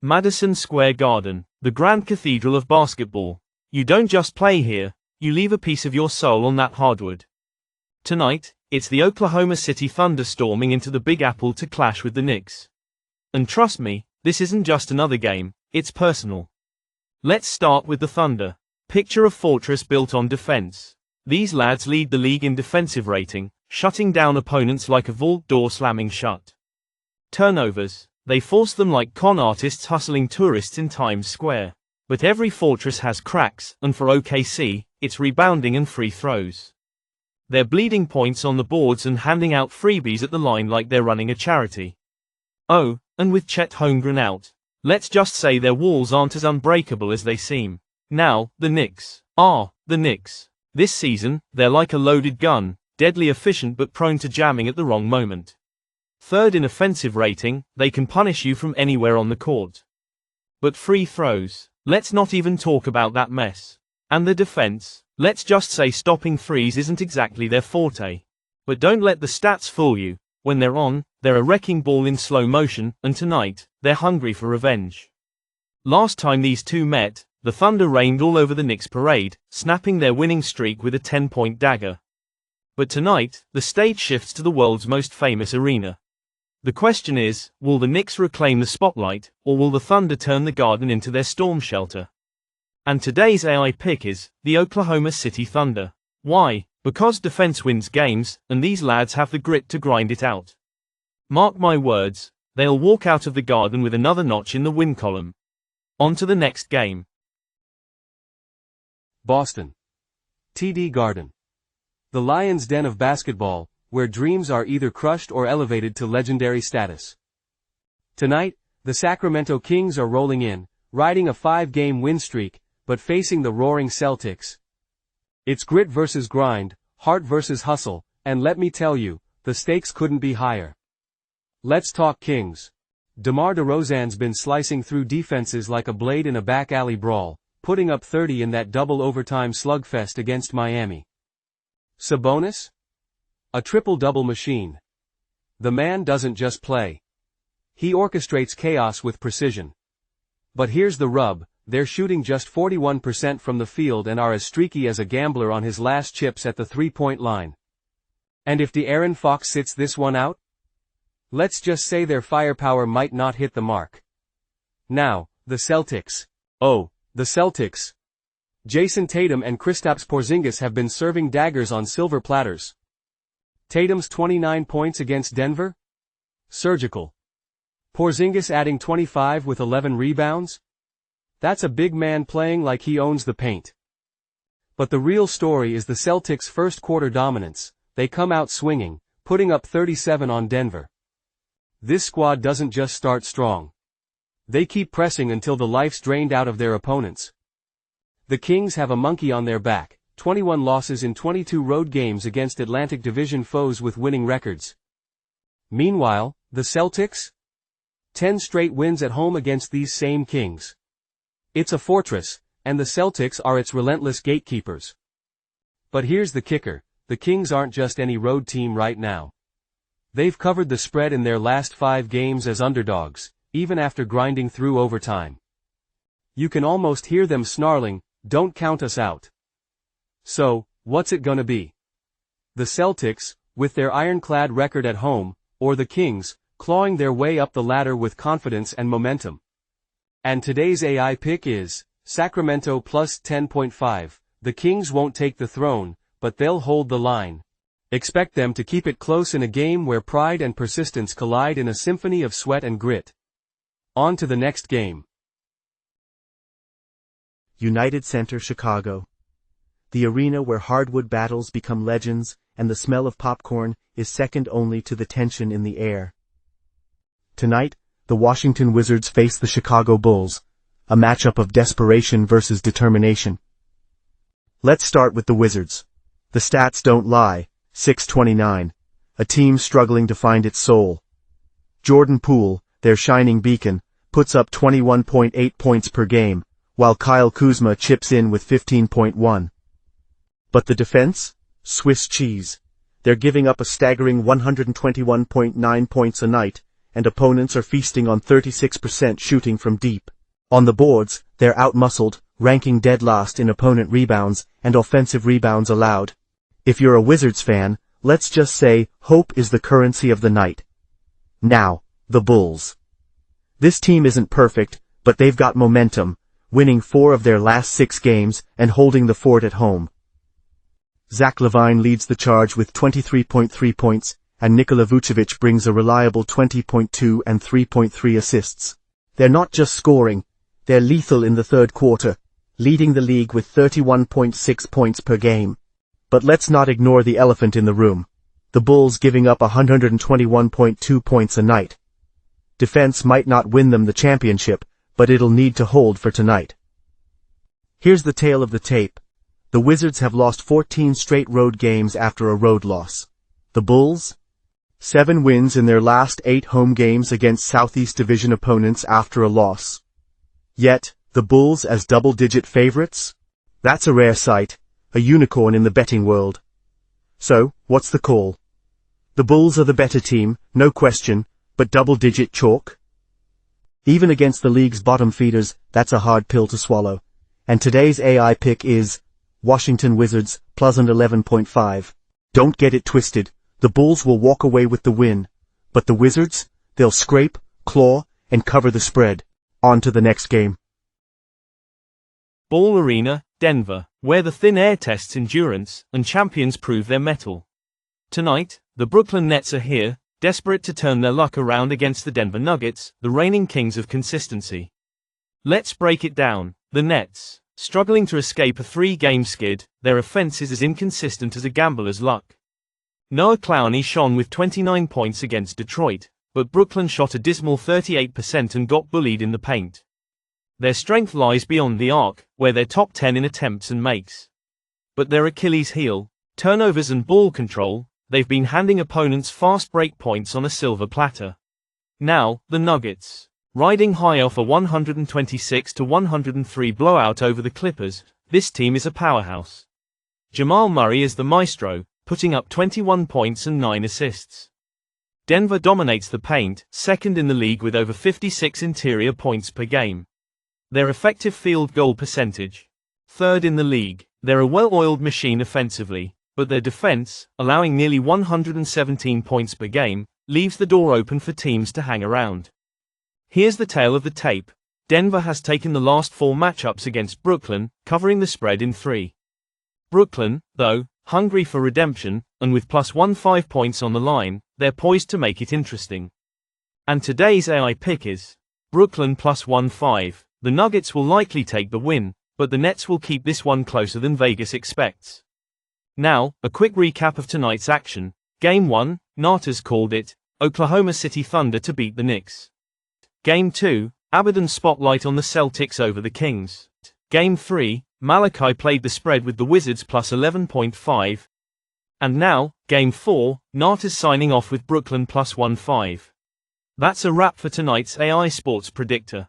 Madison Square Garden, the grand cathedral of basketball. You don't just play here, you leave a piece of your soul on that hardwood. Tonight, it's the Oklahoma City Thunder storming into the Big Apple to clash with the Knicks. And trust me, this isn't just another game, it's personal. Let's start with the Thunder. Picture a fortress built on defense. These lads lead the league in defensive rating, shutting down opponents like a vault door slamming shut. Turnovers, they force them like con artists hustling tourists in Times Square. But every fortress has cracks, and for OKC, it's rebounding and free throws. They're bleeding points on the boards and handing out freebies at the line like they're running a charity. Oh, and with Chet Holmgren out, let's just say their walls aren't as unbreakable as they seem. Now, the Knicks. The Knicks. This season, they're like a loaded gun, deadly efficient but prone to jamming at the wrong moment. Third in offensive rating, they can punish you from anywhere on the court. But free throws, let's not even talk about that mess. And the defense, let's just say stopping threes isn't exactly their forte. But don't let the stats fool you. When they're on, they're a wrecking ball in slow motion, and tonight, they're hungry for revenge. Last time these two met, the Thunder rained all over the Knicks parade, snapping their winning streak with a 10-point dagger. But tonight, the stage shifts to the world's most famous arena. The question is, will the Knicks reclaim the spotlight, or will the Thunder turn the Garden into their storm shelter? And today's AI pick is, the Oklahoma City Thunder. Why? Because defense wins games, and these lads have the grit to grind it out. Mark my words, they'll walk out of the Garden with another notch in the win column. On to the next game. Boston. TD Garden. The Lions' den of basketball, where dreams are either crushed or elevated to legendary status. Tonight, the Sacramento Kings are rolling in, riding a 5-game win streak, but facing the roaring Celtics. It's grit versus grind, heart versus hustle, and let me tell you, the stakes couldn't be higher. Let's talk Kings. DeMar DeRozan's been slicing through defenses like a blade in a back alley brawl, putting up 30 in that double overtime slugfest against Miami. Sabonis? A triple-double machine. The man doesn't just play. He orchestrates chaos with precision. But here's the rub, they're shooting just 41% from the field and are as streaky as a gambler on his last chips at the three-point line. And if De'Aaron Fox sits this one out? Let's just say their firepower might not hit the mark. Now, the Celtics. Oh, the Celtics. Jason Tatum and Kristaps Porzingis have been serving daggers on silver platters. Tatum's 29 points against Denver? Surgical. Porzingis adding 25 with 11 rebounds? That's a big man playing like he owns the paint. But the real story is the Celtics' first quarter dominance. They come out swinging, putting up 37 on Denver. This squad doesn't just start strong. They keep pressing until the life's drained out of their opponents. The Kings have a monkey on their back, 21 losses in 22 road games against Atlantic Division foes with winning records. Meanwhile, the Celtics? 10 straight wins at home against these same Kings. It's a fortress, and the Celtics are its relentless gatekeepers. But here's the kicker, the Kings aren't just any road team right now. They've covered the spread in their last 5 games as underdogs, even after grinding through overtime. You can almost hear them snarling, "Don't count us out." So, what's it gonna be? The Celtics, with their ironclad record at home, or the Kings, clawing their way up the ladder with confidence and momentum? And today's AI pick is, Sacramento plus 10.5. The Kings won't take the throne, but they'll hold the line. Expect them to keep it close in a game where pride and persistence collide in a symphony of sweat and grit. On to the next game. United Center, Chicago. The arena where hardwood battles become legends, and the smell of popcorn is second only to the tension in the air. Tonight, the Washington Wizards face the Chicago Bulls, a matchup of desperation versus determination. Let's start with the Wizards. The stats don't lie, 629, a team struggling to find its soul. Jordan Poole, their shining beacon, puts up 21.8 points per game, while Kyle Kuzma chips in with 15.1. But the defense? Swiss cheese. They're giving up a staggering 121.9 points a night, and opponents are feasting on 36% shooting from deep. On the boards, they're outmuscled, ranking dead last in opponent rebounds and offensive rebounds allowed. If you're a Wizards fan, let's just say, hope is the currency of the night. Now, the Bulls. This team isn't perfect, but they've got momentum, winning 4 of their last 6 games and holding the fort at home. Zach LaVine leads the charge with 23.3 points, and Nikola Vucevic brings a reliable 20.2 and 3.3 assists. They're not just scoring, they're lethal in the third quarter, leading the league with 31.6 points per game. But let's not ignore the elephant in the room. The Bulls giving up 121.2 points a night. Defense might not win them the championship, but it'll need to hold for tonight. Here's the tale of the tape. The Wizards have lost 14 straight road games after a road loss. The Bulls? 7 wins in their last 8 home games against Southeast Division opponents after a loss. Yet, the Bulls as double-digit favorites? That's a rare sight, a unicorn in the betting world. So, what's the call? The Bulls are the better team, no question, but double-digit chalk? Even against the league's bottom feeders, that's a hard pill to swallow. And today's AI pick is Washington Wizards, plus 11.5. Don't get it twisted, the Bulls will walk away with the win. But the Wizards? They'll scrape, claw, and cover the spread. On to the next game. Ball Arena, Denver, where the thin air tests endurance and champions prove their mettle. Tonight, the Brooklyn Nets are here, desperate to turn their luck around against the Denver Nuggets, the reigning kings of consistency. Let's break it down. The Nets, struggling to escape a 3-game skid, their offense is as inconsistent as a gambler's luck. Noah Clowney shone with 29 points against Detroit, but Brooklyn shot a dismal 38% and got bullied in the paint. Their strength lies beyond the arc, where they're top 10 in attempts and makes. But their Achilles heel, turnovers and ball control, they've been handing opponents fast break points on a silver platter. Now, the Nuggets. Riding high off a 126-103 blowout over the Clippers, this team is a powerhouse. Jamal Murray is the maestro, putting up 21 points and 9 assists. Denver dominates the paint, second in the league with over 56 interior points per game. Their effective field goal percentage, third in the league. They're a well-oiled machine offensively, but their defense, allowing nearly 117 points per game, leaves the door open for teams to hang around. Here's the tale of the tape. Denver has taken the last 4 matchups against Brooklyn, covering the spread in 3. Brooklyn, though, hungry for redemption, and with plus 15 points on the line, they're poised to make it interesting. And today's AI pick is Brooklyn plus 15. The Nuggets will likely take the win, but the Nets will keep this one closer than Vegas expects. Now, a quick recap of tonight's action. Game 1, Narters called it, Oklahoma City Thunder to beat the Knicks. Game 2, Abaddon spotlight on the Celtics over the Kings. Game 3, Malachi played the spread with the Wizards plus 11.5. And now, Game 4, Narters signing off with Brooklyn plus 15. That's a wrap for tonight's AI Sports Predictor.